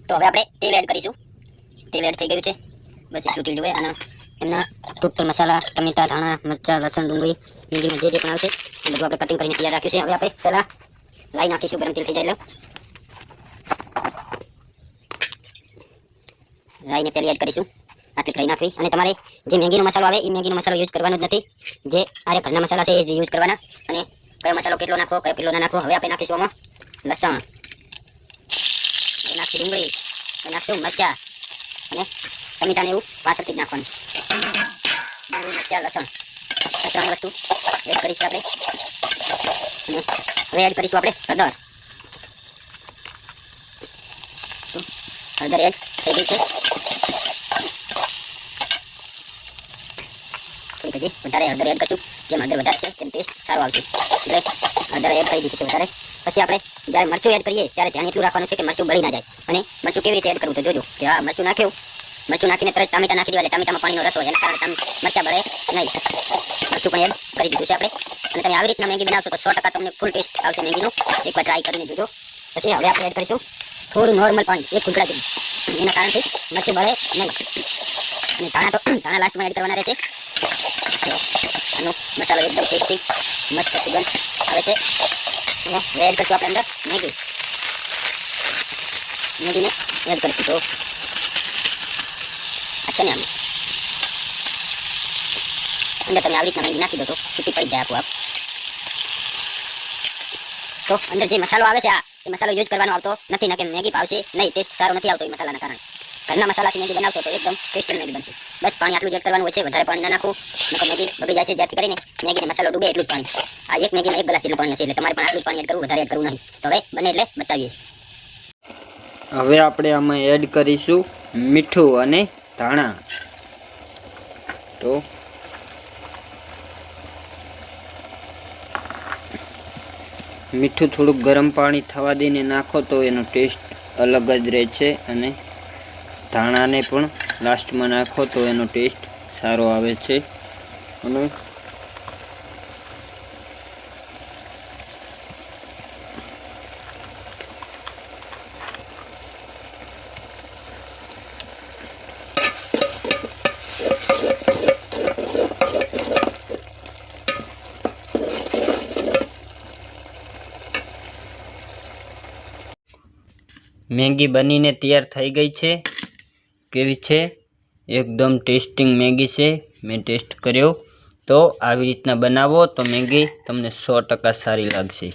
તો હવે આપણે તેલ એડ કરીશું. તેલ એડ થઈ ગયું છે, બસ એટલું તેલ જોઈએ. અને એમના ટોટલ મસાલા, ટમેટા, ધાણા, મરચાં, લસણ, ડુંગળી, લીલી જે પણ આવશે એ બધું આપણે કટિંગ કરીને તૈયાર રાખ્યું છે. હવે આપણે પહેલાં રાઈ નાખીશું. ગરમ તેલ થઈ જાય એટલે રાઈને પહેલી એડ કરીશું. આટલી રાઈ નાખવી. અને તમારે જે મેગીનો મસાલો આવે એ મેગીનો મસાલો યુઝ કરવાનો જ નથી. જે આ ઘરના મસાલા છે એ જ યુઝ કરવાના. અને કયો મસાલો કેટલો નાખવો, કયો કેટલો ના નાખવો. હવે આપણે નાખીશું આમાં લસણ, નાખીશું ડુંગળી, નાખીશું મરચાં અને ટમેટાને એવું પાછળથી જ નાખવાનું. ડુંગળી, મરચાં, લસણ વસ્તુ એડ કરીશું આપણે. અને હવે એડ કરીશું આપણે હળદર. હળદર એડ થઈ ગઈ છે. થોડીક હજી વધારે હળદર એડ કરશું. જેમ હળદર વધારે છે તેમ ટેસ્ટ સારો આવશે. એટલે હળદર એડ કરી દીધી છે વધારે. પછી આપણે જ્યારે મરચું એડ કરીએ ત્યારે ધ્યાન એટલું રાખવાનું છે કે મરચું બળી ના જાય. અને મરચું કેવી રીતે એડ કરવું તો જોજો કે આ મરચું નાખ્યું, મરચું નાખીને તરત ટામેટા નાખી દેવા. એટલે ટામેટામાં પાણીનો રસ હોય, એના કારણે મરચાં બળે નહીં. મરચું પણ એડ કરી દીધું છે આપણે. અને તમે આવી રીતના મેગી બનાવશો તો 100% તમને ફૂલ ટેસ્ટ આવશે મેગીનો. એકવાર ટ્રાય કરીને જોજો. પછી હવે આપણે એડ કરીશું થોડું નોર્મલ પાણી, એક ઘૂંટડા જેટલું. એના કારણથી મરચું બળે નહીં. અને ધાણા લાસ્ટમાં એડ કરવાના રહેશે. આનો મસાલો એકદમ ટેસ્ટી મસ્ત સુગંધ આવે છે. અને હવે એડ કરીશું આપણે અંદર મેગીને એડ કરીશું. તો અચ્છા ને આમ અંદર તમે આવી રીતના મેગી નાખી દો તો છૂટી પડી જાય આપોઆપ. તો અંદર જે મસાલો આવે છે એ મસાલો યુઝ કરવાનો આવતો નથી. કે મેગી ભાવશે નહીં, ટેસ્ટ સારો નથી આવતો એ મસાલાના કારણે. ઘરના મસાલાથી મેગી બનાવશો તો એકદમ ટેસ્ટી મેગી બનશે. બસ પાણી આટલું જ એડ કરવાનું હોય છે. વધારે પાણી ના નાખવું, નકર મેગી બગડી જાય છે. જ્યારથી કરીને મેગીને મસાલો ડૂબે એટલું જ પાણી. આ એક મેગીમાં 1 ગ્લાસ જેટલું પાણી હશે. એટલે તમારે પણ આટલું જ પાણી એડ કરવું, વધારે એડ કરવું નહીં. તો હવે બને એટલે બતાવીએ. હવે આપણે આમાં એડ કરીશું મીઠું અને ધાણા. તો મીઠું થોડુંક ગરમ પાણી થવા દઈને નાખો તો એનો ટેસ્ટ અલગ જ રહે છે. અને ધાણાને પણ લાસ્ટમાં નાખો તો એનો ટેસ્ટ સારો આવે છે. અને મેગી બનીને તૈયાર થઈ ગઈ છે. કેવી છે? એકદમ ટેસ્ટિંગ મેગી છે. મેં ટેસ્ટ કર્યો. તો આવી રીતના બનાવો તો મેગી તમને 100% સારી લાગશે.